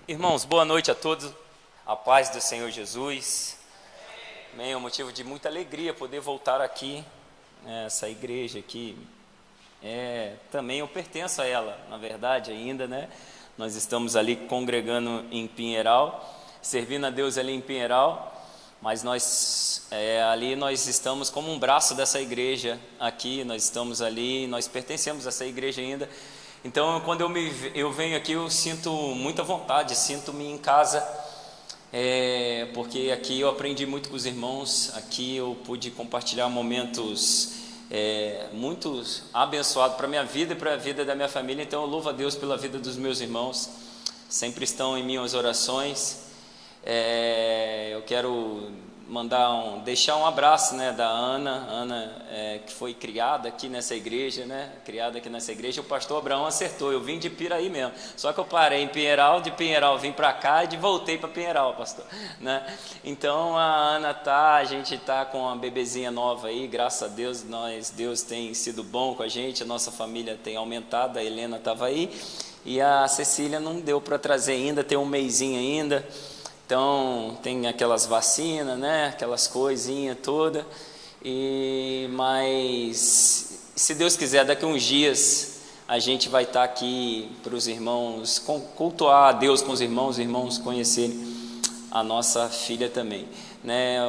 Irmãos, boa noite a todos, a paz do Senhor Jesus. Amém. É um motivo de muita alegria poder voltar aqui, essa igreja aqui. Também eu pertenço a ela, na verdade ainda, né? Nós estamos ali congregando em Pinheiral, servindo a Deus ali em Pinheiral, mas ali nós estamos como um braço dessa igreja aqui, nós estamos ali, nós pertencemos a essa igreja ainda. Então, quando eu venho aqui, eu sinto muita vontade, sinto-me em casa, porque aqui eu aprendi muito com os irmãos, aqui eu pude compartilhar momentos muito abençoados para a minha vida e para a vida da minha família. Então, eu louvo a Deus pela vida dos meus irmãos, sempre estão em minhas orações. Eu quero deixar um abraço, né, da Ana, que foi criada aqui nessa igreja, né, o pastor Abraão acertou, eu vim de Piraí mesmo, só que eu parei em Pinheiral, de Pinheiral vim para cá e voltei para Pinheiral, pastor, né? Então a Ana a gente está com uma bebezinha nova aí, graças a Deus, Deus tem sido bom com a gente, a nossa família tem aumentado, a Helena estava aí, e a Cecília não deu para trazer ainda, tem um mesinho ainda. Então, tem aquelas vacinas, né? Aquelas coisinhas todas. Mas, se Deus quiser, daqui a uns dias, a gente vai estar aqui para os irmãos, cultuar a Deus com os irmãos conhecerem a nossa filha também, né?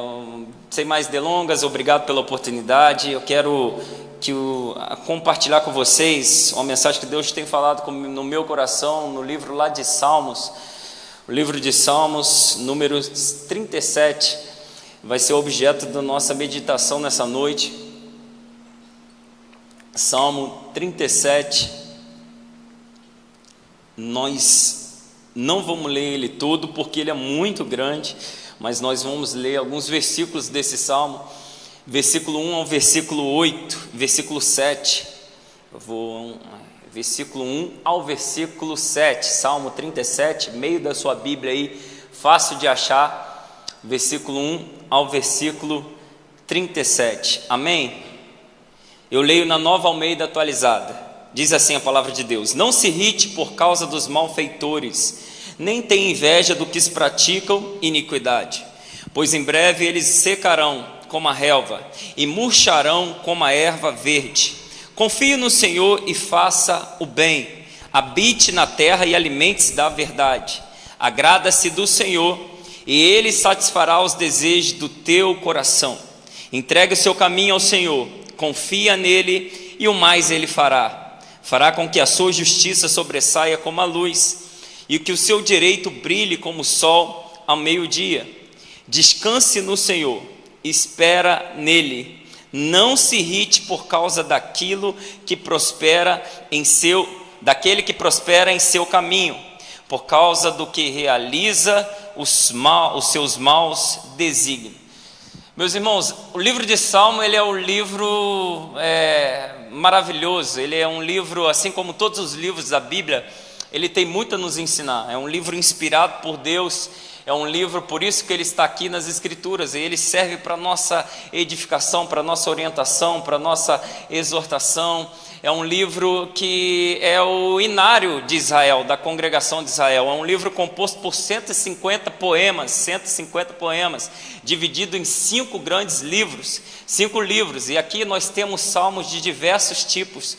Sem mais delongas, obrigado pela oportunidade. Eu quero compartilhar com vocês uma mensagem que Deus tem falado no meu coração, no livro lá de Salmos. O livro de Salmos, número 37, vai ser objeto da nossa meditação nessa noite. Salmo 37, nós não vamos ler ele todo, porque ele é muito grande, mas nós vamos ler alguns versículos desse Salmo, versículo 1 ao versículo 8, versículo 7, versículo 1 ao versículo 7, Salmo 37, meio da sua Bíblia aí, fácil de achar, versículo 1 ao versículo 37, amém? Eu leio na Nova Almeida atualizada, diz assim a palavra de Deus: não se irrite por causa dos malfeitores, nem tenha inveja do que praticam iniquidade, pois em breve eles secarão como a relva e murcharão como a erva verde. Confie no Senhor e faça o bem, habite na terra e alimente-se da verdade. Agrada-se do Senhor e Ele satisfará os desejos do teu coração. Entregue o seu caminho ao Senhor, confia nele e o mais Ele fará. Fará com que a sua justiça sobressaia como a luz e que o seu direito brilhe como o sol ao meio-dia. Descanse no Senhor, espera nele. Não se irrite por causa daquele que prospera em seu caminho, por causa do que realiza os seus maus desígnios. Meus irmãos, o livro de Salmo, ele é um livro maravilhoso, ele é um livro, assim como todos os livros da Bíblia, ele tem muito a nos ensinar, é um livro inspirado por Deus. É um livro, por isso que ele está aqui nas Escrituras, e ele serve para a nossa edificação, para a nossa orientação, para a nossa exortação. É um livro que é o inário de Israel, da congregação de Israel. É um livro composto por 150 poemas, dividido em 5 grandes livros, 5 livros. E aqui nós temos salmos de diversos tipos,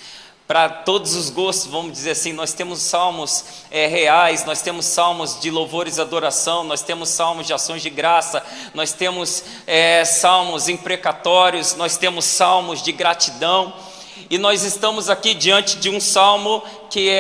para todos os gostos, vamos dizer assim. Nós temos salmos reais, nós temos salmos de louvores e adoração, nós temos salmos de ações de graça, nós temos salmos imprecatórios, nós temos salmos de gratidão. E nós estamos aqui diante de um salmo que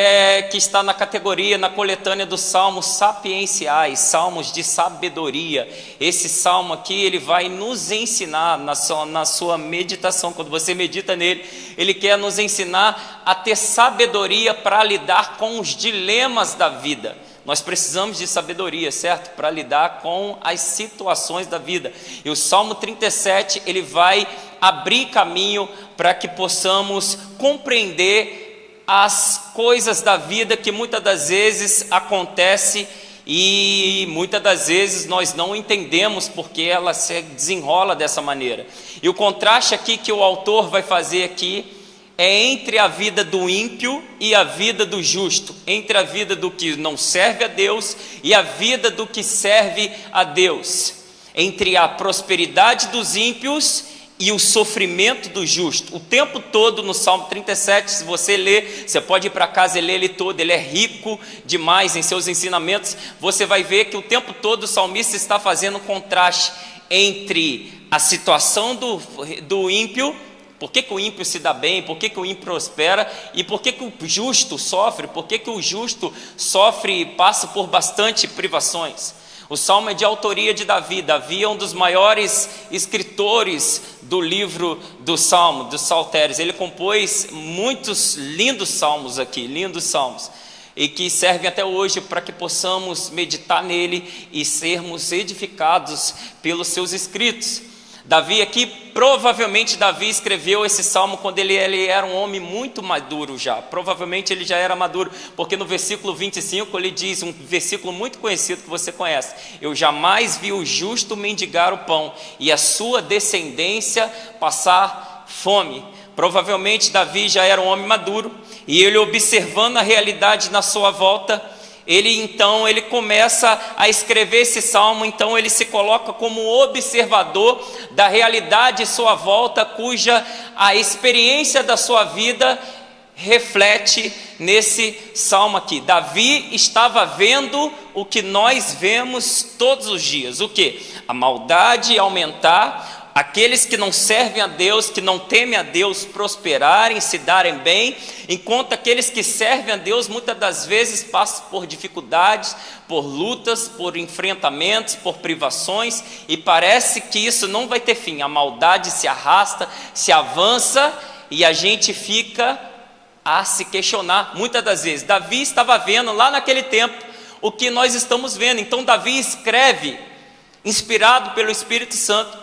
está na categoria, na coletânea dos salmos sapienciais, salmos de sabedoria. Esse salmo aqui, ele vai nos ensinar na sua meditação, quando você medita nele, ele quer nos ensinar a ter sabedoria para lidar com os dilemas da vida. Nós precisamos de sabedoria, certo? Para lidar com as situações da vida. E o Salmo 37, ele vai abrir caminho para que possamos compreender as coisas da vida que muitas das vezes acontecem e muitas das vezes nós não entendemos porque ela se desenrola dessa maneira. E o contraste aqui que o autor vai fazer aqui é entre a vida do ímpio e a vida do justo, entre a vida do que não serve a Deus e a vida do que serve a Deus, entre a prosperidade dos ímpios e o sofrimento do justo. O tempo todo no Salmo 37, se você ler, você pode ir para casa e ler ele todo, ele é rico demais em seus ensinamentos. Você vai ver que o tempo todo o salmista está fazendo um contraste entre a situação do ímpio. Por que o ímpio se dá bem? Por que o ímpio prospera? E por que o justo sofre? Por que o justo sofre e passa por bastante privações? O salmo é de autoria de Davi. Davi é um dos maiores escritores do livro do Salmo, dos Saltérios. Ele compôs muitos lindos salmos aqui, lindos salmos, e que servem até hoje para que possamos meditar nele e sermos edificados pelos seus escritos. Davi aqui, provavelmente Davi escreveu esse salmo quando ele era um homem muito maduro já. Provavelmente ele já era maduro, porque no versículo 25 ele diz, um versículo muito conhecido que você conhece: eu jamais vi o justo mendigar o pão e a sua descendência passar fome. Provavelmente Davi já era um homem maduro, e ele, observando a realidade na sua volta, ele começa a escrever esse salmo. Então ele se coloca como observador da realidade à sua volta, cuja a experiência da sua vida reflete nesse salmo aqui. Davi estava vendo o que nós vemos todos os dias. O que? A maldade aumentar, aqueles que não servem a Deus, que não temem a Deus, prosperarem, se darem bem, enquanto aqueles que servem a Deus muitas das vezes passam por dificuldades, por lutas, por enfrentamentos, por privações, e parece que isso não vai ter fim. A maldade se arrasta, se avança, e a gente fica a se questionar muitas das vezes. Davi estava vendo lá naquele tempo o que nós estamos vendo. Então Davi escreve, inspirado pelo Espírito Santo,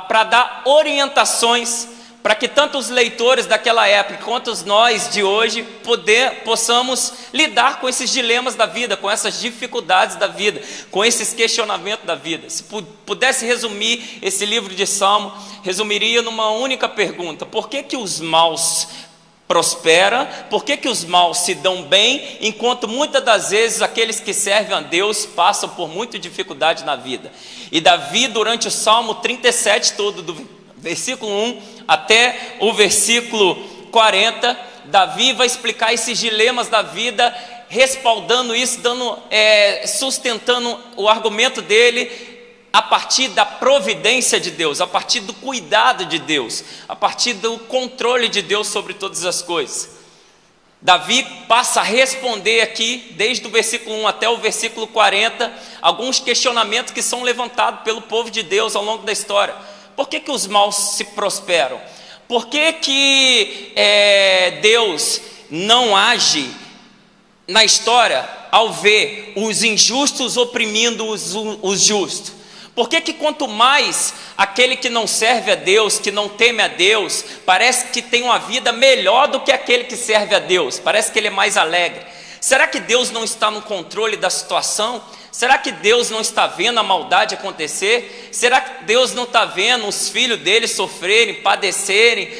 para dar orientações para que tanto os leitores daquela época quanto nós de hoje possamos lidar com esses dilemas da vida, com essas dificuldades da vida, com esses questionamentos da vida. Se pudesse resumir esse livro de Salmo, resumiria numa única pergunta: por que os maus prosperam? Por que os maus se dão bem, enquanto muitas das vezes aqueles que servem a Deus passam por muita dificuldade na vida? E Davi, durante o Salmo 37 todo, do versículo 1 até o versículo 40, Davi vai explicar esses dilemas da vida, respaldando isso, sustentando o argumento dele a partir da providência de Deus, a partir do cuidado de Deus, a partir do controle de Deus sobre todas as coisas. Davi passa a responder aqui, desde o versículo 1 até o versículo 40, alguns questionamentos que são levantados pelo povo de Deus ao longo da história. Por que os maus se prosperam? Por que Deus não age na história ao ver os injustos oprimindo os justos? Por que quanto mais aquele que não serve a Deus, que não teme a Deus, parece que tem uma vida melhor do que aquele que serve a Deus? Parece que ele é mais alegre. Será que Deus não está no controle da situação? Será que Deus não está vendo a maldade acontecer? Será que Deus não está vendo os filhos dele sofrerem, padecerem,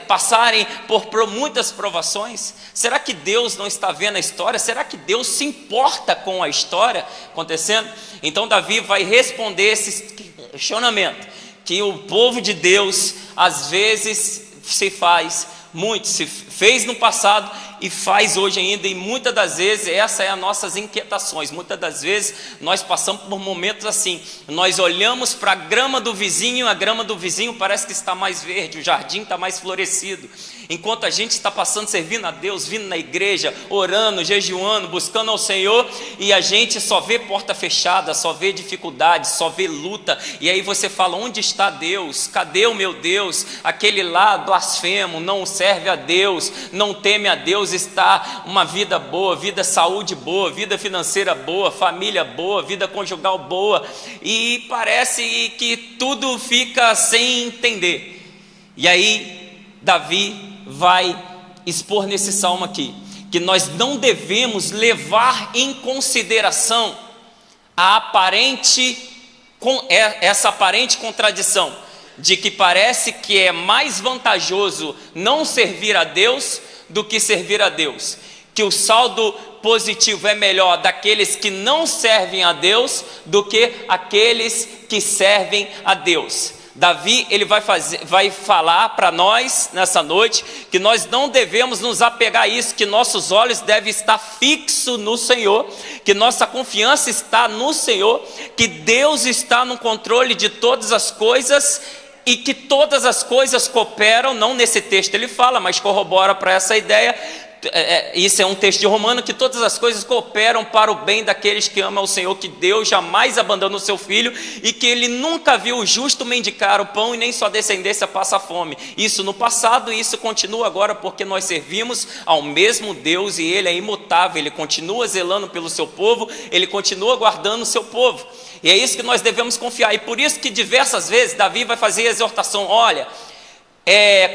passarem por muitas provações? Será que Deus não está vendo a história? Será que Deus se importa com a história acontecendo? Então Davi vai responder esse questionamento, que o povo de Deus às vezes se fez no passado e faz hoje ainda, e muitas das vezes essa é as nossas inquietações. Muitas das vezes nós passamos por momentos assim, nós olhamos para a grama do vizinho, a grama do vizinho parece que está mais verde, o jardim está mais florescido, enquanto a gente está passando, servindo a Deus, vindo na igreja, orando, jejuando, buscando ao Senhor, e a gente só vê porta fechada, só vê dificuldade, só vê luta. E aí você fala: onde está Deus? Cadê o meu Deus? Aquele lá blasfemo, não serve a Deus, não teme a Deus, está uma vida boa, vida saúde boa, vida financeira boa, família boa, vida conjugal boa, e parece que tudo fica sem entender. E aí Davi vai expor nesse salmo aqui, que nós não devemos levar em consideração essa aparente contradição de que parece que é mais vantajoso não servir a Deus do que servir a Deus, que o saldo positivo é melhor daqueles que não servem a Deus do que aqueles que servem a Deus. Davi, ele vai falar para nós nessa noite que nós não devemos nos apegar a isso, que nossos olhos devem estar fixos no Senhor, que nossa confiança está no Senhor, que Deus está no controle de todas as coisas e que todas as coisas cooperam, não nesse texto ele fala, mas corrobora para essa ideia. Isso é um texto de Romano, que todas as coisas cooperam para o bem daqueles que amam o Senhor, que Deus jamais abandona o seu filho e que ele nunca viu o justo mendigar o pão e nem sua descendência passa fome. Isso no passado e isso continua agora, porque nós servimos ao mesmo Deus e ele é imutável, ele continua zelando pelo seu povo, ele continua guardando o seu povo, e é isso que nós devemos confiar. E por isso que diversas vezes Davi vai fazer a exortação: olha,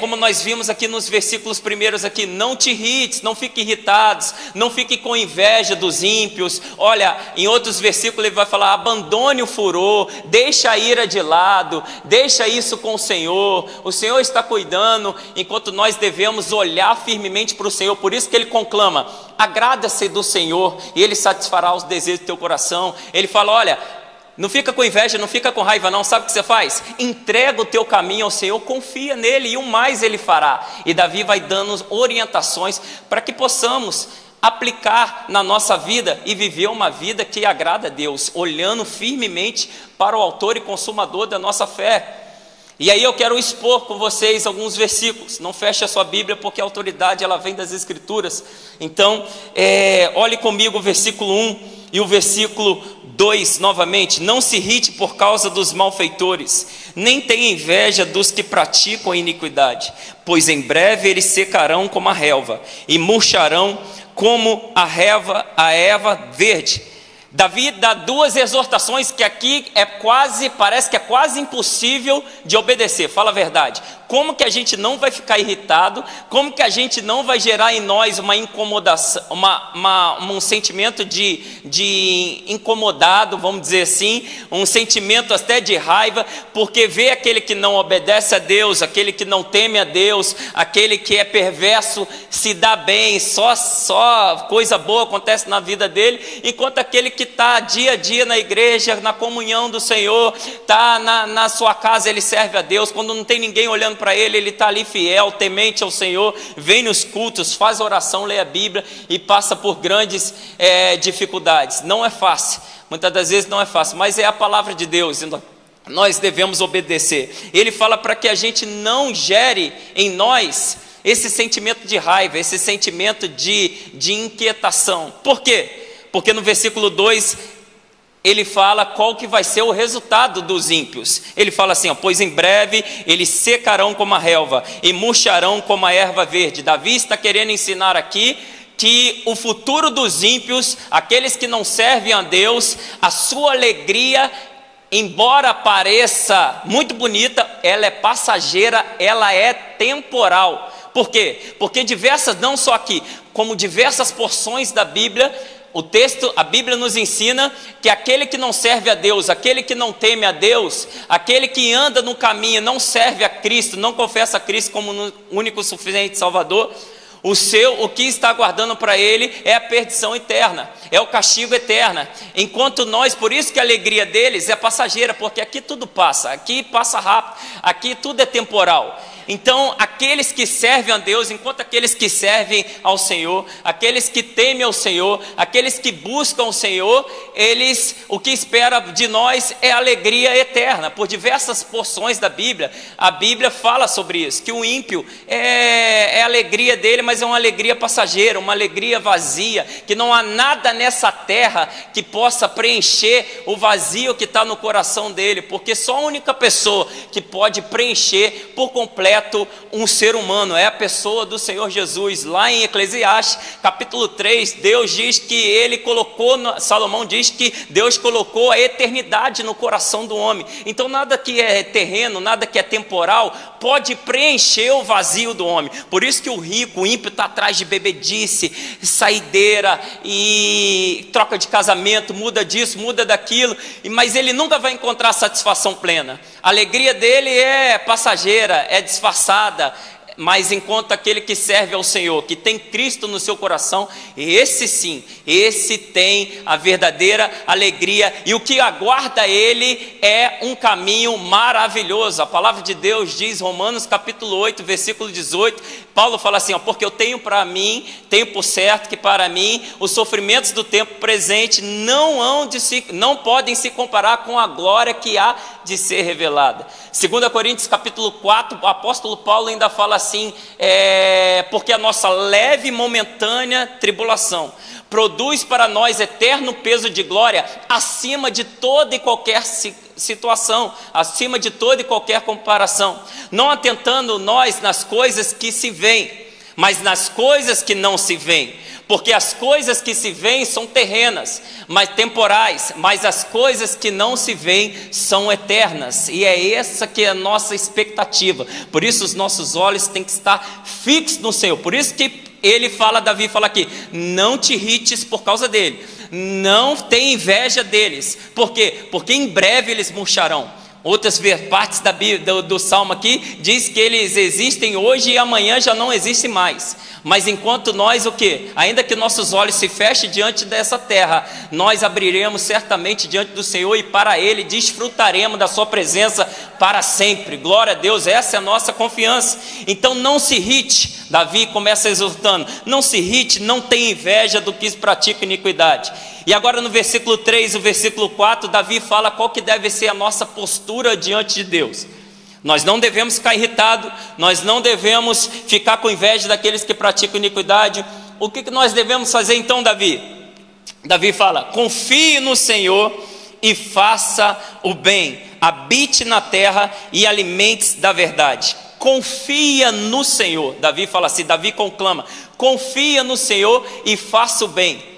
como nós vimos aqui nos versículos primeiros aqui, não te irrites, não fique irritados, não fique com inveja dos ímpios. Olha, em outros versículos ele vai falar: abandone o furor, deixa a ira de lado, deixa isso com o Senhor está cuidando, enquanto nós devemos olhar firmemente para o Senhor. Por isso que ele conclama: agrada-se do Senhor e ele satisfará os desejos do teu coração. Ele fala: olha, não fica com inveja, não fica com raiva não, sabe o que você faz? Entrega o teu caminho ao Senhor, confia nele e o mais ele fará. E Davi vai dando orientações para que possamos aplicar na nossa vida e viver uma vida que agrada a Deus, olhando firmemente para o autor e consumador da nossa fé. E aí eu quero expor com vocês alguns versículos. Não feche a sua Bíblia, porque a autoridade ela vem das Escrituras. Então, olhe comigo o versículo 1 e o versículo 2 novamente: não se irrite por causa dos malfeitores, nem tenha inveja dos que praticam a iniquidade, pois em breve eles secarão como a relva e murcharão como a erva verde. Davi dá duas exortações que aqui parece que é quase impossível de obedecer. Fala a verdade. Como que a gente não vai ficar irritado? Como que a gente não vai gerar em nós uma incomodação, um sentimento de incomodado, vamos dizer assim, um sentimento até de raiva, porque vê aquele que não obedece a Deus, aquele que não teme a Deus, aquele que é perverso se dá bem, só coisa boa acontece na vida dele, enquanto aquele que está dia a dia na igreja, na comunhão do Senhor, está na sua casa, ele serve a Deus. Quando não tem ninguém olhando para ele, ele está ali fiel, temente ao Senhor, vem nos cultos, faz oração, lê a Bíblia e passa por grandes dificuldades. Não é fácil, muitas das vezes não é fácil, mas é a palavra de Deus, nós devemos obedecer. Ele fala para que a gente não gere em nós esse sentimento de raiva, esse sentimento de inquietação. Por quê? Porque no versículo 2 ele fala qual que vai ser o resultado dos ímpios. Ele fala assim: pois em breve eles secarão como a relva e murcharão como a erva verde. Davi está querendo ensinar aqui que o futuro dos ímpios, aqueles que não servem a Deus, a sua alegria, embora pareça muito bonita, ela é passageira, ela é temporal. Por quê? Porque não só aqui, como diversas porções da Bíblia, a Bíblia nos ensina que aquele que não serve a Deus, aquele que não teme a Deus, aquele que anda no caminho, não serve a Cristo, não confessa a Cristo como único suficiente Salvador, o que está aguardando para ele é a perdição eterna, é o castigo eterno. Enquanto por isso que a alegria deles é passageira, porque aqui tudo passa, aqui passa rápido, aqui tudo é temporal. Então, aqueles que servem a Deus, enquanto aqueles que servem ao Senhor, aqueles que temem ao Senhor, aqueles que buscam o Senhor, o que espera de nós é alegria eterna. Por diversas porções da Bíblia, a Bíblia fala sobre isso, que o ímpio é a alegria dele, mas é uma alegria passageira, uma alegria vazia, que não há nada nessa terra que possa preencher o vazio que está no coração dele, porque só a única pessoa que pode preencher por completo um ser humano é a pessoa do Senhor Jesus. Lá em Eclesiastes capítulo 3, Salomão diz que Deus colocou a eternidade no coração do homem. Então nada que é terreno, nada que é temporal pode preencher o vazio do homem. Por isso que o ímpio está atrás de bebedice, saideira e troca de casamento, muda disso, muda daquilo, mas ele nunca vai encontrar satisfação plena. A alegria dele é passageira, é disfarçada, mas enquanto aquele que serve ao Senhor, que tem Cristo no seu coração, esse sim, esse tem a verdadeira alegria, e o que aguarda ele é um caminho maravilhoso. A palavra de Deus diz, Romanos capítulo 8, versículo 18, Paulo fala assim, porque eu tenho para mim, tenho por certo que para mim, os sofrimentos do tempo presente não podem se comparar com a glória que há de ser revelada. 2 Coríntios capítulo 4, o apóstolo Paulo ainda fala assim, porque a nossa leve e momentânea tribulação produz para nós eterno peso de glória acima de toda e qualquer situação, acima de toda e qualquer comparação, não atentando nós nas coisas que se veem, mas nas coisas que não se veem, porque as coisas que se veem são terrenas, mas temporais, mas as coisas que não se veem são eternas, e é essa que é a nossa expectativa. Por isso os nossos olhos têm que estar fixos no Senhor. Por isso que Davi fala aqui, não te irrites por causa dele, não tem inveja deles. Por quê? Porque em breve eles murcharão. Outras partes do Salmo aqui diz que eles existem hoje e amanhã já não existem mais. Mas enquanto nós, ainda que nossos olhos se fechem diante dessa terra, nós abriremos certamente diante do Senhor e para Ele desfrutaremos da sua presença para sempre. Glória a Deus, essa é a nossa confiança. Então não se irrite, Davi começa exortando, não se irrite, não tenha inveja do que pratica iniquidade. E agora no versículo 3 e o versículo 4, Davi fala qual que deve ser a nossa postura diante de Deus. Nós não devemos ficar irritados, nós não devemos ficar com inveja daqueles que praticam iniquidade. O que nós devemos fazer então, Davi? Davi fala, confie no Senhor e faça o bem, habite na terra e alimente-se da verdade. Confia no Senhor, Davi fala assim, Davi conclama, confia no Senhor e faça o bem.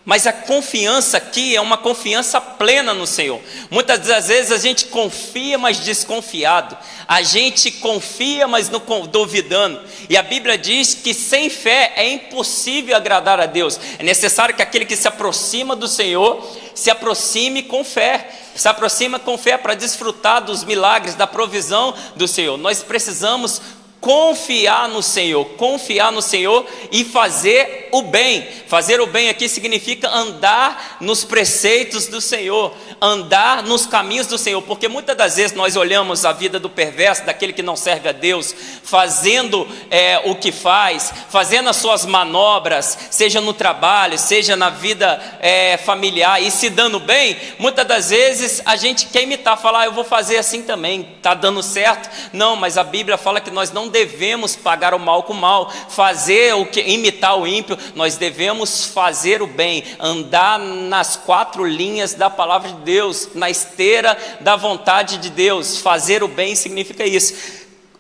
Mas a confiança aqui é uma confiança plena no Senhor. Muitas das vezes a gente confia, mas desconfiado. A gente confia, mas não duvidando. E a Bíblia diz que sem fé é impossível agradar a Deus. É necessário que aquele que se aproxima do Senhor se aproxime com fé. Se aproxima com fé para desfrutar dos milagres, da provisão do Senhor. Nós precisamos confiar no Senhor e fazer o bem. Fazer o bem aqui significa andar nos preceitos do Senhor, andar nos caminhos do Senhor, porque muitas das vezes nós olhamos a vida do perverso, daquele que não serve a Deus, fazendo o que faz, fazendo as suas manobras, seja no trabalho, seja na vida familiar, e se dando bem. Muitas das vezes a gente quer imitar, falar, eu vou fazer assim também, está dando certo. Não, mas a Bíblia fala que nós não devemos pagar o mal com o mal, imitar o ímpio. Nós devemos fazer o bem, andar nas 4 linhas da palavra de Deus, na esteira da vontade de Deus. Fazer o bem significa isso.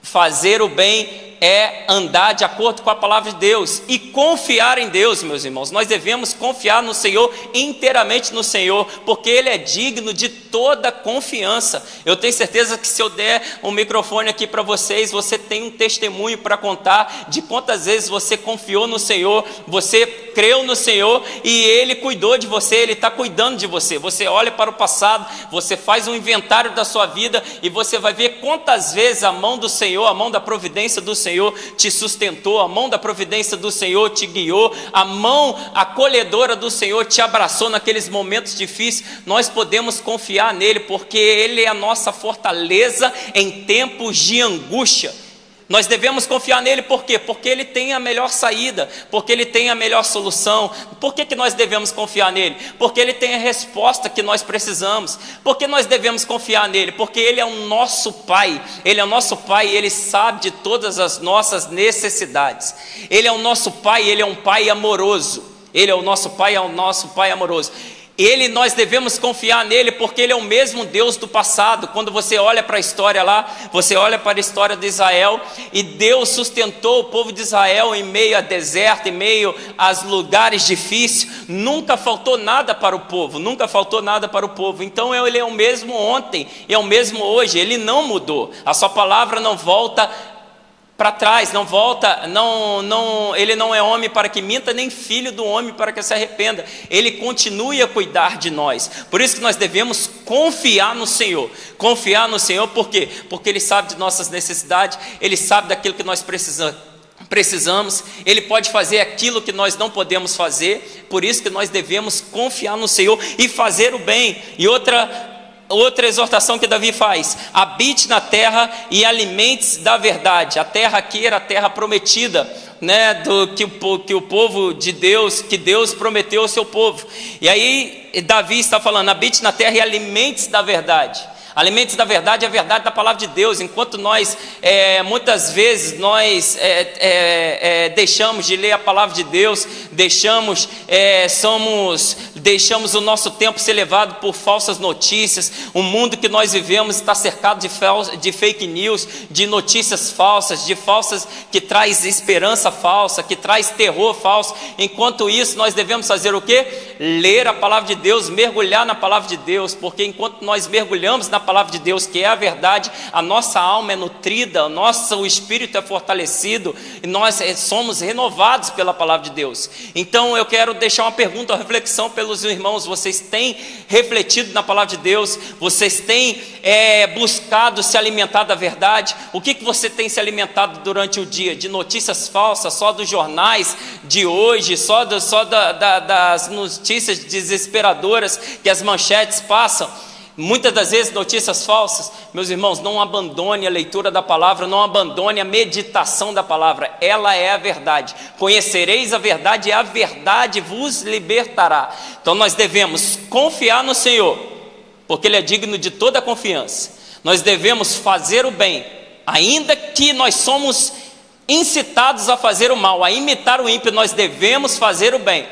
Fazer o bem é andar de acordo com a palavra de Deus e confiar em Deus, meus irmãos. Nós devemos confiar no Senhor, inteiramente no Senhor, porque Ele é digno de toda confiança. Eu tenho certeza que se eu der um microfone aqui para vocês, você tem um testemunho para contar de quantas vezes você confiou no Senhor, você creu no Senhor e Ele cuidou de você, Ele está cuidando de você. Você olha para o passado, você faz um inventário da sua vida e você vai ver quantas vezes a mão do Senhor, a mão da providência do Senhor te sustentou, a mão da providência do Senhor te guiou, a mão acolhedora do Senhor te abraçou naqueles momentos difíceis. Nós podemos confiar nele, porque Ele é a nossa fortaleza em tempos de angústia. Nós devemos confiar nele, por quê? Porque Ele tem a melhor saída, porque Ele tem a melhor solução. Por que nós devemos confiar nele? Porque Ele tem a resposta que nós precisamos. Por que nós devemos confiar nele? Porque Ele é o nosso Pai, Ele é o nosso Pai e Ele sabe de todas as nossas necessidades. Ele é o nosso Pai, Ele é um Pai amoroso. Ele é o nosso Pai, é o nosso Pai amoroso. Nós devemos confiar nele porque Ele é o mesmo Deus do passado. Quando você olha para a história lá, você olha para a história de Israel, e Deus sustentou o povo de Israel em meio a deserto, em meio aos lugares difíceis. Nunca faltou nada para o povo, nunca faltou nada para o povo. Então Ele é o mesmo ontem, é o mesmo hoje, Ele não mudou. A sua palavra não volta para trás, não volta, ele não é homem para que minta, nem filho do homem para que se arrependa. Ele continue a cuidar de nós. Por isso que nós devemos confiar no Senhor. Confiar no Senhor, por quê? Porque Ele sabe de nossas necessidades, Ele sabe daquilo que nós precisamos, Ele pode fazer aquilo que nós não podemos fazer. Por isso que nós devemos confiar no Senhor e fazer o bem. E outra exortação que Davi faz: habite na terra e alimente-se da verdade. A terra aqui era a terra prometida, né, que o povo de Deus, que Deus prometeu ao seu povo. E aí Davi está falando: habite na terra e alimente-se da verdade. Alimente-se da verdade, a verdade da palavra de Deus. Enquanto nós, muitas vezes, nós deixamos de ler a palavra de Deus, deixamos o nosso tempo ser levado por falsas notícias. O mundo que nós vivemos está cercado de fake news, de notícias falsas, de falsas que traz esperança falsa, que traz terror falso. Enquanto isso, nós devemos fazer o quê? Ler a palavra de Deus, mergulhar na palavra de Deus, porque enquanto nós mergulhamos na palavra de Deus, que é a verdade, a nossa alma é nutrida, o espírito é fortalecido, e nós somos renovados pela palavra de Deus. Então eu quero deixar uma pergunta, uma reflexão pelos irmãos: vocês têm refletido na palavra de Deus? Vocês têm buscado se alimentar da verdade? O que você tem se alimentado durante o dia? De notícias falsas, só dos jornais de hoje, só das notícias desesperadoras que as manchetes passam? Muitas das vezes notícias falsas. Meus irmãos, não abandone a leitura da palavra, não abandone a meditação da palavra. Ela é a verdade. Conhecereis a verdade e a verdade vos libertará. Então nós devemos confiar no Senhor, porque Ele é digno de toda a confiança. Nós devemos fazer o bem, ainda que nós somos incitados a fazer o mal, a imitar o ímpio. Nós devemos fazer o bem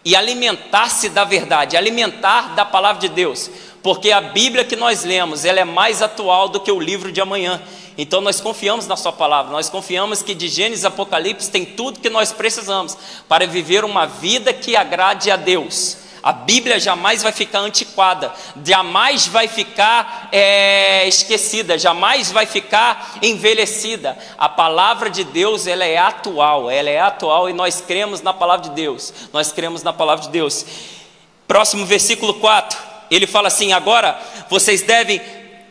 e alimentar-se da verdade, alimentar da palavra de Deus. Porque a Bíblia que nós lemos, ela é mais atual do que o livro de amanhã. Então nós confiamos na sua palavra, nós confiamos que de Gênesis a Apocalipse tem tudo que nós precisamos para viver uma vida que agrade a Deus. A Bíblia jamais vai ficar antiquada, jamais vai ficar esquecida, jamais vai ficar envelhecida. A palavra de Deus, ela é atual e nós cremos na palavra de Deus. Nós cremos na palavra de Deus. Próximo versículo 4. Ele fala assim: agora vocês devem,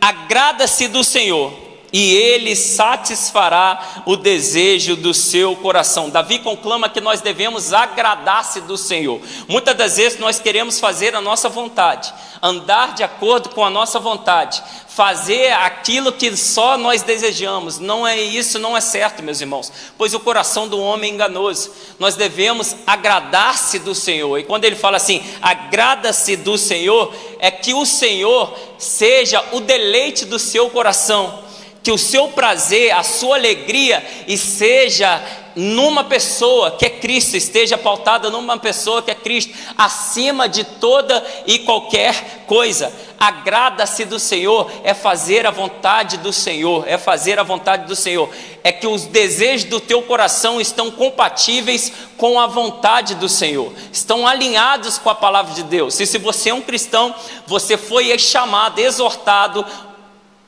agrada-se do Senhor, e Ele satisfará o desejo do seu coração. Davi conclama que nós devemos agradar-se do Senhor. Muitas das vezes nós queremos fazer a nossa vontade, andar de acordo com a nossa vontade, fazer aquilo que só nós desejamos. Não é isso, não é certo, meus irmãos, pois o coração do homem é enganoso. Nós devemos agradar-se do Senhor. E quando ele fala assim, agrada-se do Senhor, é que o Senhor seja o deleite do seu coração, que o seu prazer, a sua alegria seja numa pessoa que é Cristo, esteja pautada numa pessoa que é Cristo, acima de toda e qualquer coisa. Agrada-se do Senhor é fazer a vontade do Senhor, é fazer a vontade do Senhor, é que os desejos do teu coração estão compatíveis com a vontade do Senhor, estão alinhados com a palavra de Deus. E se você é um cristão, você foi chamado, exortado,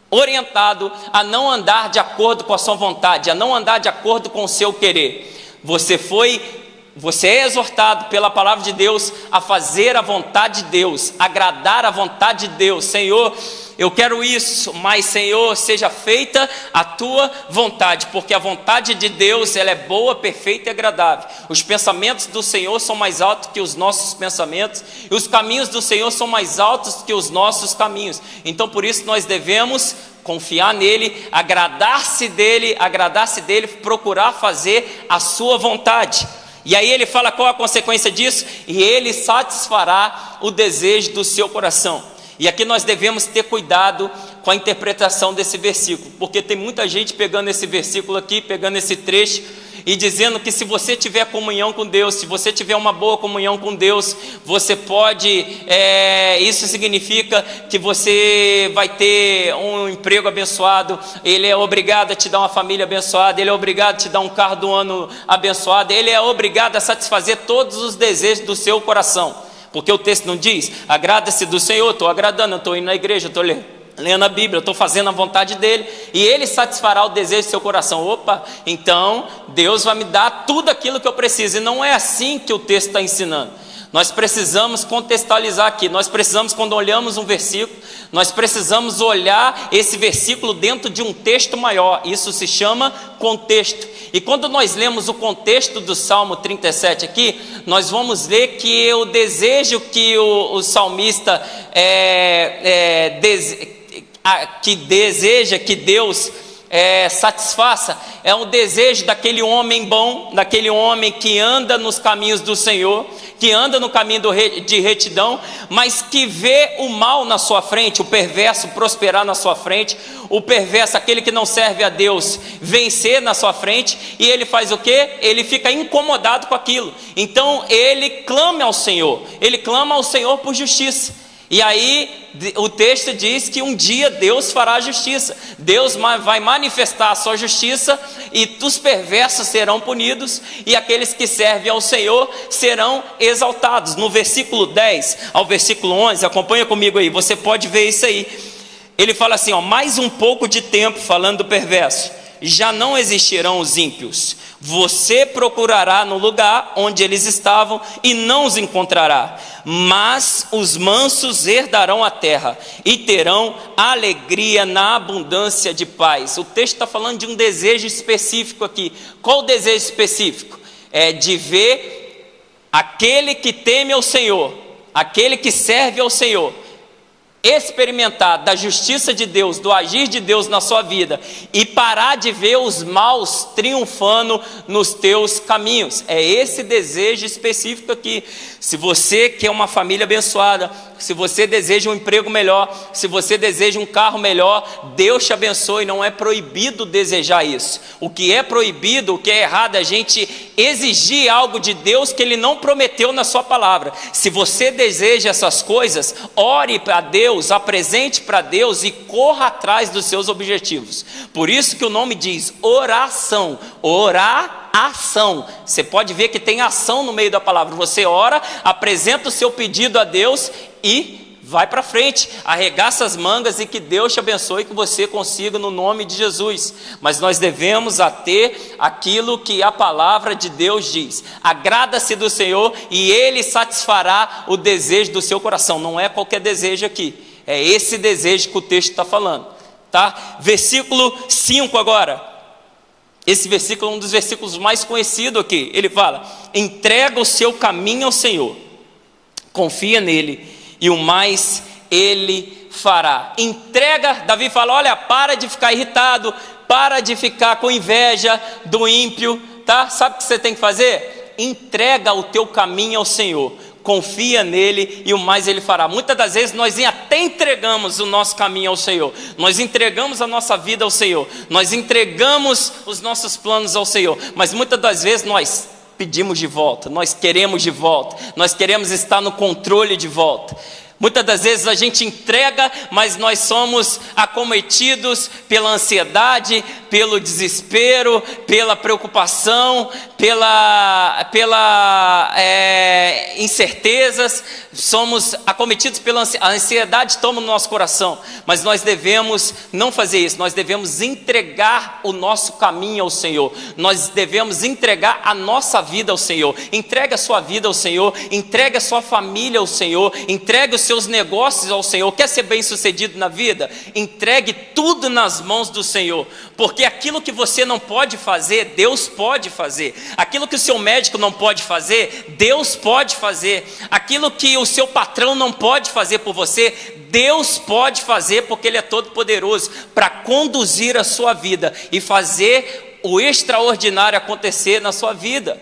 orientado a não andar de acordo com a sua vontade, a não andar de acordo com o seu querer. Você é exortado pela palavra de Deus a fazer a vontade de Deus, agradar a vontade de Deus. Senhor, eu quero isso, mas Senhor, seja feita a tua vontade, porque a vontade de Deus, ela é boa, perfeita e agradável. Os pensamentos do Senhor são mais altos que os nossos pensamentos, e os caminhos do Senhor são mais altos que os nossos caminhos. Então por isso nós devemos confiar nele, agradar-se dele, procurar fazer a sua vontade. E aí ele fala qual a consequência disso: e ele satisfará o desejo do seu coração. E aqui nós devemos ter cuidado com a interpretação desse versículo, porque tem muita gente pegando esse versículo aqui, pegando esse trecho e dizendo que se você tiver comunhão com Deus, se você tiver uma boa comunhão com Deus, você pode, isso significa que você vai ter um emprego abençoado, Ele é obrigado a te dar uma família abençoada, Ele é obrigado a te dar um carro do ano abençoado, Ele é obrigado a satisfazer todos os desejos do seu coração. Porque o texto não diz, agrada-se do Senhor, estou agradando, eu estou indo na igreja, estou lendo a Bíblia, eu estou fazendo a vontade dele, e ele satisfará o desejo do seu coração. Opa, então Deus vai me dar tudo aquilo que eu preciso. E não é assim que o texto está ensinando. Nós precisamos contextualizar aqui. Nós precisamos, quando olhamos um versículo, nós precisamos olhar esse versículo dentro de um texto maior. Isso se chama contexto. E quando nós lemos o contexto do Salmo 37 aqui, nós vamos ver que o desejo que o salmista deseja que Deus satisfaça, é o desejo daquele homem bom, daquele homem que anda nos caminhos do Senhor, que anda no caminho de retidão, mas que vê o mal na sua frente, o perverso prosperar na sua frente, o perverso, aquele que não serve a Deus, vencer na sua frente, e ele faz o quê? Ele fica incomodado com aquilo. Então ele clama ao Senhor por justiça. E aí o texto diz que um dia Deus fará justiça, Deus vai manifestar a sua justiça, e os perversos serão punidos, e aqueles que servem ao Senhor serão exaltados. No versículo 10 ao versículo 11, acompanha comigo aí, você pode ver isso aí. Ele fala assim, mais um pouco de tempo, falando do perverso, já não existirão os ímpios. Você procurará no lugar onde eles estavam e não os encontrará, mas os mansos herdarão a terra e terão alegria na abundância de paz. O texto está falando de um desejo específico aqui. Qual o desejo específico? É de ver aquele que teme ao Senhor, aquele que serve ao Senhor, experimentar da justiça de Deus, do agir de Deus na sua vida, e parar de ver os maus triunfando nos teus caminhos. É esse desejo específico aqui. Se você quer uma família abençoada, se você deseja um emprego melhor, se você deseja um carro melhor, Deus te abençoe. Não é proibido desejar isso. O que é proibido, o que é errado, é a gente exigir algo de Deus que Ele não prometeu na sua palavra. Se você deseja essas coisas, ore para Deus, apresente para Deus e corra atrás dos seus objetivos. Por isso que o nome diz oração. Orar, ação. Você pode ver que tem ação no meio da palavra. Você ora, apresenta o seu pedido a Deus e vai para frente, arregaça as mangas, e que Deus te abençoe, que você consiga no nome de Jesus. Mas nós devemos ter aquilo que a palavra de Deus diz. Agrada-se do Senhor e Ele satisfará o desejo do seu coração. Não é qualquer desejo aqui, é esse desejo que o texto está falando, tá? Versículo 5 agora. Esse versículo é um dos versículos mais conhecidos aqui. Ele fala, entrega o seu caminho ao Senhor, confia nele e o mais Ele fará. Entrega, Davi fala, olha, para de ficar irritado, para de ficar com inveja do ímpio, tá? Sabe o que você tem que fazer? Entrega o teu caminho ao Senhor, confia nele e o mais Ele fará. Muitas das vezes nós até entregamos o nosso caminho ao Senhor, nós entregamos a nossa vida ao Senhor, nós entregamos os nossos planos ao Senhor, mas muitas das vezes nós pedimos de volta, nós queremos de volta, nós queremos estar no controle de volta. Muitas das vezes a gente entrega, mas nós somos acometidos pela ansiedade, pelo desespero, pela preocupação, pela incertezas. Somos acometidos pela ansiedade, toma no nosso coração. Mas nós devemos não fazer isso. Nós devemos entregar o nosso caminho ao Senhor. Nós devemos entregar a nossa vida ao Senhor. Entregue a sua vida ao Senhor. Entregue a sua família ao Senhor. Entregue os seus negócios ao Senhor. Quer ser bem sucedido na vida? Entregue tudo nas mãos do Senhor, porque aquilo que você não pode fazer, Deus pode fazer. Aquilo que o seu médico não pode fazer, Deus pode fazer. Aquilo que o seu patrão não pode fazer por você, Deus pode fazer, porque Ele é todo poderoso para conduzir a sua vida e fazer o extraordinário acontecer na sua vida.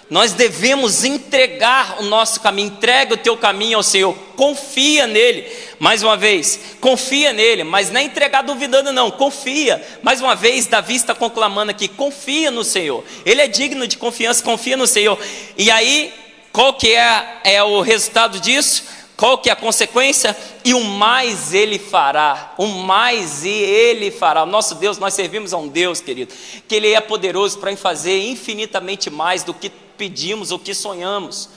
Nós devemos entregar o nosso caminho. Entrega o teu caminho ao Senhor, confia nele. Mais uma vez, confia nele, mas não é entregar duvidando não, confia. Mais uma vez, Davi está conclamando aqui, confia no Senhor. Ele é digno de confiança, confia no Senhor. E aí, qual que é o resultado disso? Qual que é a consequência? E o mais Ele fará, o mais Ele fará. O nosso Deus, nós servimos a um Deus, querido, que Ele é poderoso para fazer infinitamente mais do que pedimos ou que sonhamos.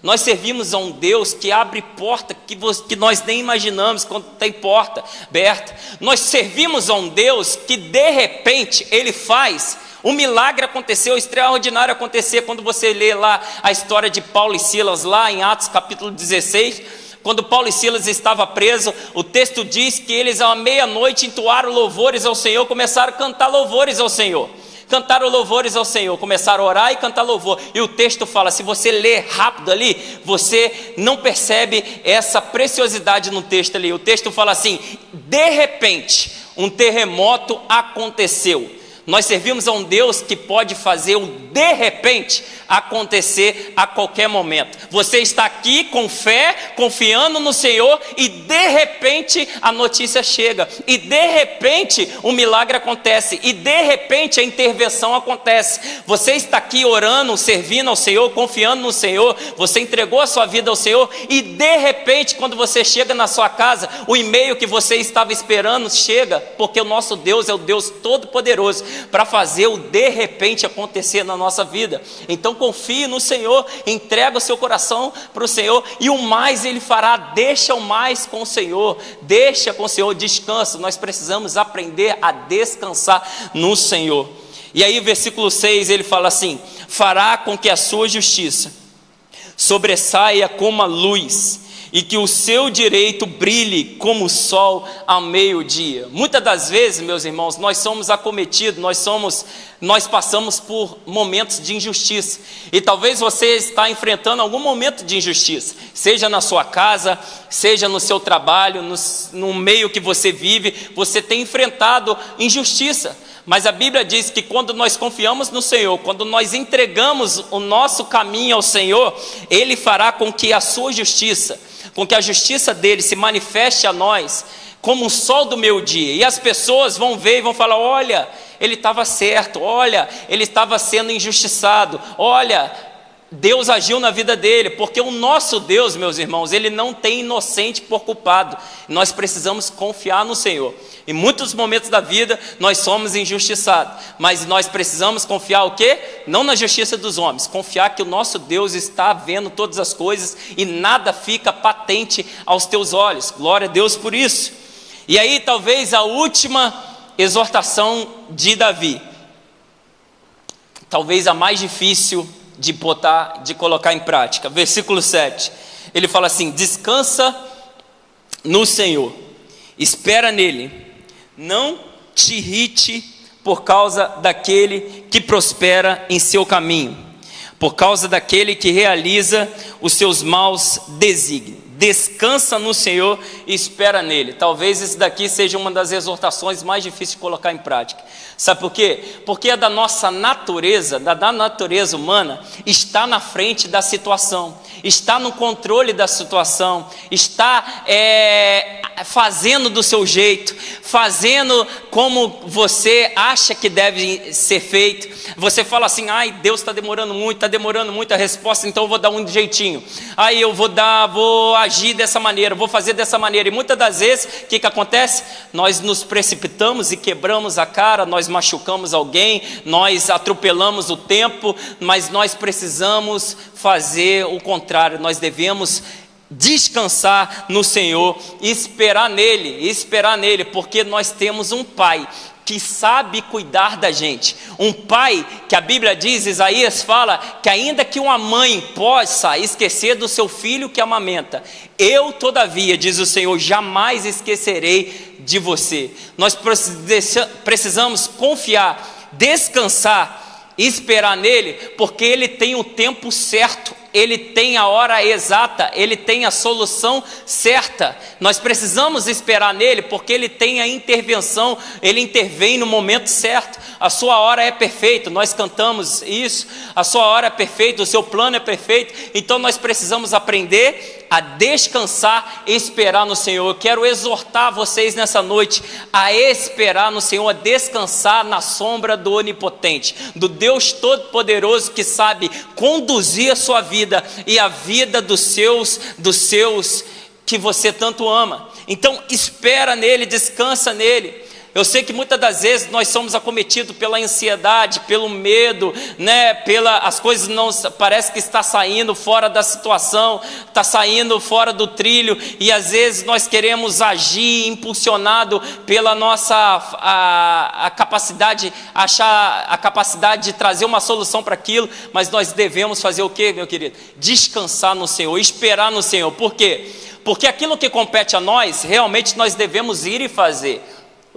Nós servimos a um Deus que abre porta que nós nem imaginamos quando tem porta aberta. Nós servimos a um Deus que de repente Ele faz um milagre acontecer, o extraordinário acontecer. Quando você lê lá a história de Paulo e Silas, lá em Atos capítulo 16, quando Paulo e Silas estavam presos, o texto diz que eles à meia-noite entoaram louvores ao Senhor, começaram a cantar louvores ao Senhor. Cantaram louvores ao Senhor, começaram a orar e cantar louvor. E o texto fala, se você ler rápido ali, você não percebe essa preciosidade no texto ali. O texto fala assim: de repente, um terremoto aconteceu. Nós servimos a um Deus que pode fazer o de repente acontecer a qualquer momento. Você está aqui com fé, confiando no Senhor, e de repente a notícia chega, e de repente o milagre acontece, e de repente a intervenção acontece. Você está aqui orando, servindo ao Senhor, confiando no Senhor, você entregou a sua vida ao Senhor, e de repente quando você chega na sua casa, o e-mail que você estava esperando chega, porque o nosso Deus é o Deus Todo-Poderoso para fazer o de repente acontecer na nossa vida. Então confie no Senhor, entrega o seu coração para o Senhor, e o mais Ele fará. Deixa o mais com o Senhor, deixa com o Senhor, descansa. Nós precisamos aprender a descansar no Senhor. E aí o versículo 6 ele fala assim: fará com que a sua justiça sobressaia como a luz, e que o seu direito brilhe como o sol ao meio-dia. Muitas das vezes, meus irmãos, nós somos acometidos, nós passamos por momentos de injustiça, e talvez você está enfrentando algum momento de injustiça, seja na sua casa, seja no seu trabalho, no meio que você vive, você tem enfrentado injustiça. Mas a Bíblia diz que quando nós confiamos no Senhor, quando nós entregamos o nosso caminho ao Senhor, Ele fará com que a sua justiça, com que a justiça dele se manifeste a nós como um sol do meio-dia, e as pessoas vão ver e vão falar: olha, ele estava certo, olha, ele estava sendo injustiçado, olha, Deus agiu na vida dele. Porque o nosso Deus, meus irmãos, Ele não tem inocente por culpado. Nós precisamos confiar no Senhor. Em muitos momentos da vida nós somos injustiçados, mas nós precisamos confiar o quê? Não na justiça dos homens, confiar que o nosso Deus está vendo todas as coisas e nada fica patente aos teus olhos. Glória a Deus por isso. E aí talvez a última exortação de Davi, talvez a mais difícil de colocar em prática. Versículo 7, ele fala assim: descansa no Senhor, espera nele, não te irrite por causa daquele que prospera em seu caminho, por causa daquele que realiza os seus maus desígnios. Descansa no Senhor e espera nele. Talvez isso daqui seja uma das exortações mais difíceis de colocar em prática. Sabe por quê? Porque é da nossa natureza, da natureza humana, está na frente da situação, está no controle da situação, está fazendo do seu jeito, fazendo como você acha que deve ser feito. Você fala assim: ai, Deus está demorando muito a resposta, então eu vou dar um jeitinho, aí eu vou agir dessa maneira, vou fazer dessa maneira. E muitas das vezes, o que acontece? Nós nos precipitamos e quebramos a cara, nós machucamos alguém, nós atropelamos o tempo. Mas nós precisamos fazer o contrário, nós devemos descansar no Senhor e esperar nele, porque nós temos um Pai que sabe cuidar da gente, um Pai que a Bíblia diz, Isaías fala, que ainda que uma mãe possa esquecer do seu filho que amamenta, eu todavia, diz o Senhor, jamais esquecerei de você. Nós precisamos confiar, descansar e esperar nele, porque ele tem o tempo certo, ele tem a hora exata, ele tem a solução certa. Nós precisamos esperar nele, porque ele tem a intervenção, ele intervém no momento certo. A sua hora é perfeita, nós cantamos isso, a sua hora é perfeita, o seu plano é perfeito. Então nós precisamos aprender a descansar e esperar no Senhor. Eu quero exortar vocês nessa noite a esperar no Senhor, a descansar na sombra do Onipotente, do Deus Todo-Poderoso, que sabe conduzir a sua vida e a vida dos seus que você tanto ama. Então espera nele, descansa nele. Eu sei que muitas das vezes nós somos acometidos pela ansiedade, pelo medo, né? As coisas não parece que está saindo fora da situação, está saindo fora do trilho, e às vezes nós queremos agir impulsionado pela nossa a capacidade, achar a capacidade de trazer uma solução para aquilo, mas nós devemos fazer o quê, meu querido? Descansar no Senhor, esperar no Senhor. Por quê? Porque aquilo que compete a nós, realmente nós devemos ir e fazer.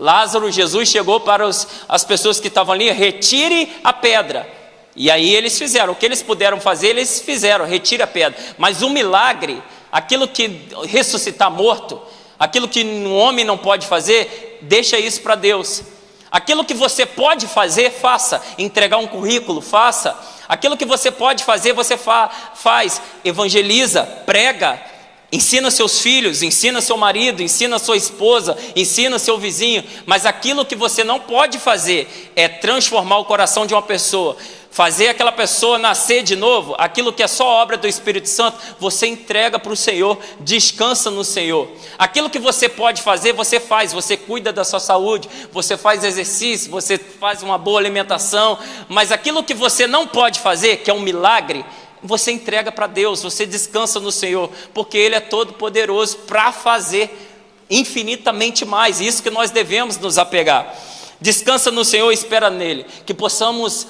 Lázaro, Jesus chegou para as pessoas que estavam ali: retire a pedra. E aí eles fizeram, o que eles puderam fazer, eles fizeram, retire a pedra. Mas o milagre, aquilo que ressuscitar morto, aquilo que um homem não pode fazer, deixa isso para Deus. Aquilo que você pode fazer, faça. Entregar um currículo, faça. Aquilo que você pode fazer, você faz. Evangeliza, prega, ensina seus filhos, ensina seu marido, ensina sua esposa, ensina seu vizinho. Mas aquilo que você não pode fazer é transformar o coração de uma pessoa, fazer aquela pessoa nascer de novo. Aquilo que é só obra do Espírito Santo, você entrega para o Senhor, descansa no Senhor. Aquilo que você pode fazer, você faz. Você cuida da sua saúde, você faz exercício, você faz uma boa alimentação. Mas aquilo que você não pode fazer, que é um milagre, você entrega para Deus, você descansa no Senhor, porque Ele é todo poderoso para fazer infinitamente mais. Isso que nós devemos nos apegar. Descansa no Senhor e espera nele. Que possamos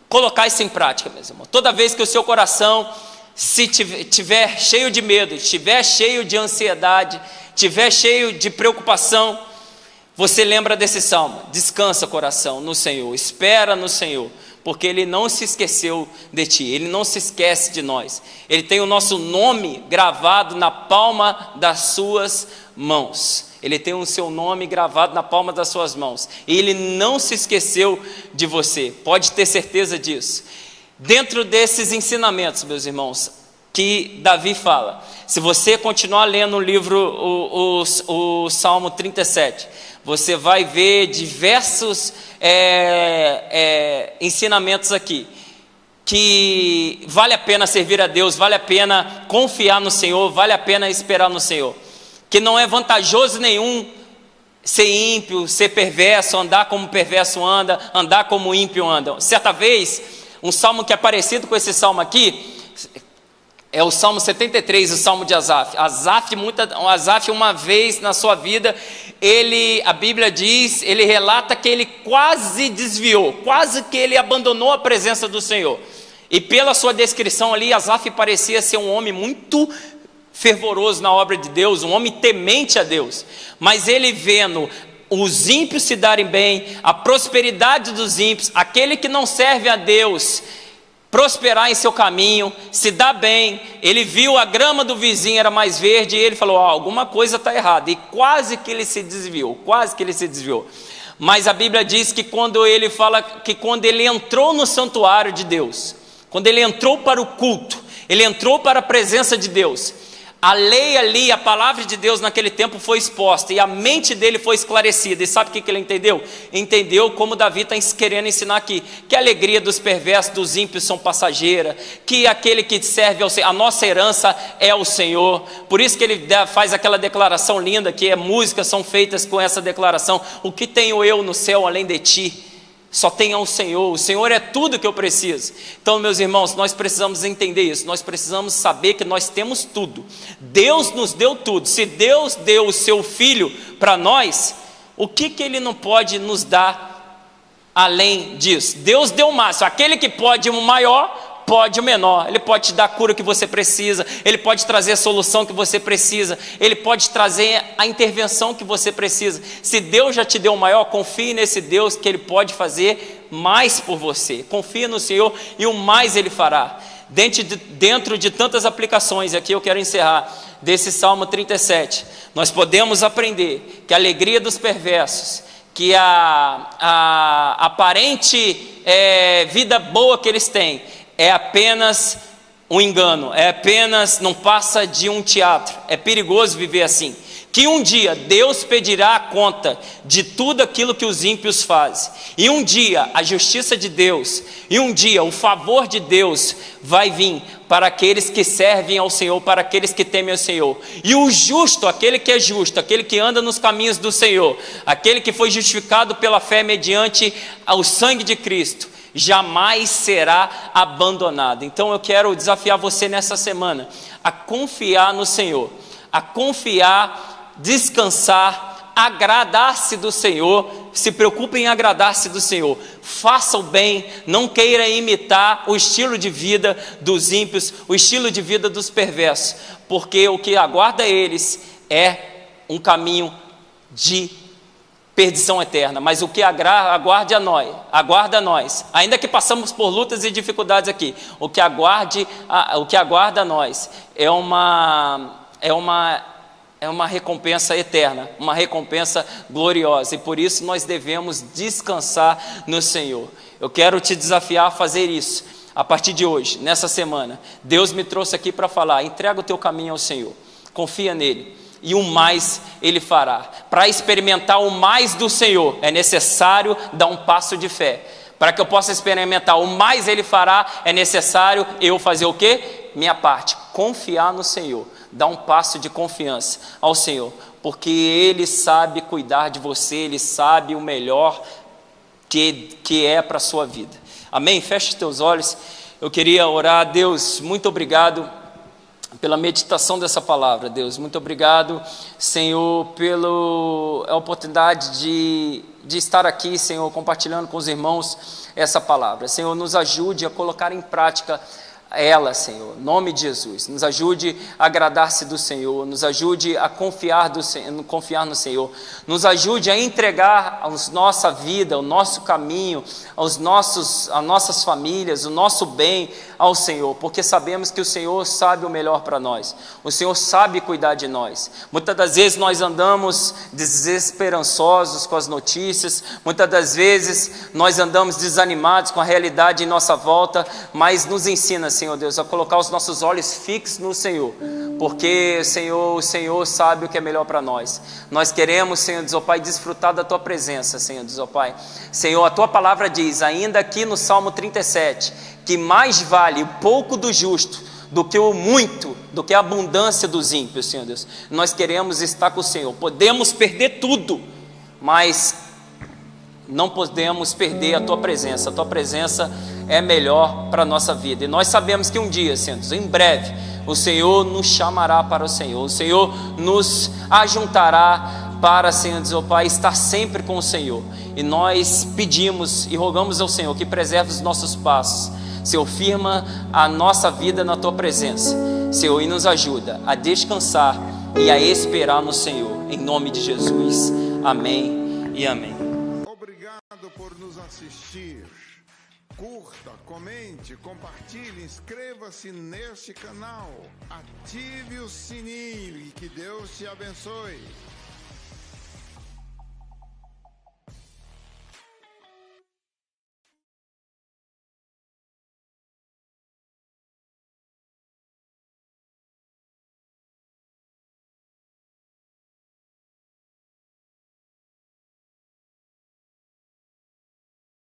colocar isso em prática, meus irmãos. Toda vez que o seu coração se tiver cheio de medo, estiver cheio de ansiedade, estiver cheio de preocupação, você lembra desse salmo: descansa, coração, no Senhor, espera no Senhor, porque Ele não se esqueceu de ti, Ele não se esquece de nós. Ele tem o nosso nome gravado na palma das suas mãos. Ele tem o seu nome gravado na palma das suas mãos. E Ele não se esqueceu de você. Pode ter certeza disso. Dentro desses ensinamentos, meus irmãos, que Davi fala, se você continuar lendo o livro, o Salmo 37, você vai ver diversos ensinamentos aqui, que vale a pena servir a Deus, vale a pena confiar no Senhor, vale a pena esperar no Senhor. Que não é vantajoso nenhum ser ímpio, ser perverso, andar como perverso anda, andar como ímpio anda. Certa vez, um salmo que é parecido com esse salmo aqui, é o Salmo 73, o Salmo de Asaf. Asaf, uma vez na sua vida, a Bíblia diz, ele relata que ele quase desviou, quase que ele abandonou a presença do Senhor. E pela sua descrição ali, Asaf parecia ser um homem muito fervoroso na obra de Deus, um homem temente a Deus. Mas ele vendo os ímpios se darem bem, a prosperidade dos ímpios, aquele que não serve a Deus prosperar em seu caminho, se dá bem, ele viu a grama do vizinho era mais verde, e ele falou: alguma coisa está errada, e quase que ele se desviou. Mas a Bíblia diz que quando ele entrou no santuário de Deus, quando ele entrou para o culto, ele entrou para a presença de Deus, a lei ali, a palavra de Deus naquele tempo foi exposta, e a mente dele foi esclarecida. E sabe o que ele entendeu? Entendeu como Davi está querendo ensinar aqui, que a alegria dos perversos, dos ímpios são passageira, que aquele que serve ao Senhor, a nossa herança é o Senhor. Por isso que ele faz aquela declaração linda, que músicas são feitas com essa declaração: o que tenho eu no céu além de ti? Só tenha o Senhor é tudo que eu preciso. Então, meus irmãos, nós precisamos entender isso, nós precisamos saber que nós temos tudo. Deus nos deu tudo. Se Deus deu o seu Filho para nós, o que Ele não pode nos dar além disso? Deus deu o máximo. Aquele que pode o maior, pode o menor. Ele pode te dar a cura que você precisa, Ele pode trazer a solução que você precisa, Ele pode trazer a intervenção que você precisa. Se Deus já te deu o maior, confie nesse Deus, que Ele pode fazer mais por você. Confia no Senhor e o mais Ele fará. Dentro de tantas aplicações, aqui eu quero encerrar, desse Salmo 37, nós podemos aprender que a alegria dos perversos, que a aparente vida boa que eles têm, é apenas um engano, não passa de um teatro. É perigoso viver assim. que um dia Deus pedirá a conta de tudo aquilo que os ímpios fazem, e um dia a justiça de Deus, e um dia o favor de Deus vai vir para aqueles que servem ao Senhor, para aqueles que temem ao Senhor. E o justo, aquele que é justo, aquele que anda nos caminhos do Senhor, aquele que foi justificado pela fé mediante ao sangue de Cristo, jamais será abandonado. Então eu quero desafiar você nessa semana a confiar no Senhor, a confiar, descansar, agradar-se do Senhor. Se preocupe em agradar-se do Senhor, faça o bem, não queira imitar o estilo de vida dos ímpios, o estilo de vida dos perversos, porque o que aguarda eles é um caminho de perdição eterna. Mas o que aguarda a nós, ainda que passamos por lutas e dificuldades aqui, o que aguarda a nós é uma recompensa eterna, uma recompensa gloriosa, e por isso nós devemos descansar no Senhor. Eu quero te desafiar a fazer isso a partir de hoje, nessa semana. Deus me trouxe aqui para falar: entrega o teu caminho ao Senhor, confia nele, e o mais Ele fará. Para experimentar o mais do Senhor, é necessário dar um passo de fé. Para que eu possa experimentar o mais Ele fará, é necessário eu fazer o quê? Minha parte, confiar no Senhor, dar um passo de confiança ao Senhor, porque Ele sabe cuidar de você, Ele sabe o melhor que é para a sua vida. Amém? Feche os teus olhos. Eu queria orar. Deus, muito obrigado pela meditação dessa palavra. Deus, muito obrigado, Senhor, pela oportunidade de estar aqui, Senhor, compartilhando com os irmãos essa palavra. Senhor, nos ajude a colocar em prática ela, Senhor, em nome de Jesus. Nos ajude a agradar-se do Senhor, nos ajude a confiar no Senhor, nos ajude a entregar a nossa vida, o nosso caminho, as nossas famílias, o nosso bem ao Senhor, porque sabemos que o Senhor sabe o melhor para nós, o Senhor sabe cuidar de nós. Muitas das vezes nós andamos desesperançosos com as notícias, muitas das vezes nós andamos desanimados com a realidade em nossa volta, mas nos ensina, Senhor Deus, a colocar os nossos olhos fixos no Senhor, porque o Senhor sabe o que é melhor para nós. Nós queremos, Senhor Deus, ó Pai, desfrutar da Tua presença, Senhor Deus, ó Pai. Senhor, a Tua palavra diz, ainda aqui no Salmo 37, que mais vale o pouco do justo do que o muito, do que a abundância dos ímpios, Senhor Deus. Nós queremos estar com o Senhor. Podemos perder tudo, mas não podemos perder a Tua presença. A Tua presença é melhor para a nossa vida. E nós sabemos que um dia, Senhor Deus, em breve, o Senhor nos chamará para o Senhor. O Senhor nos ajuntará para, Senhor Deus, ó Pai, estar sempre com o Senhor. E nós pedimos e rogamos ao Senhor que preserve os nossos passos. Senhor, firma a nossa vida na Tua presença, Senhor, e nos ajuda a descansar e a esperar no Senhor, em nome de Jesus. Amém e amém. Obrigado por nos assistir. Curta, comente, compartilhe, inscreva-se neste canal, ative o sininho e que Deus te abençoe.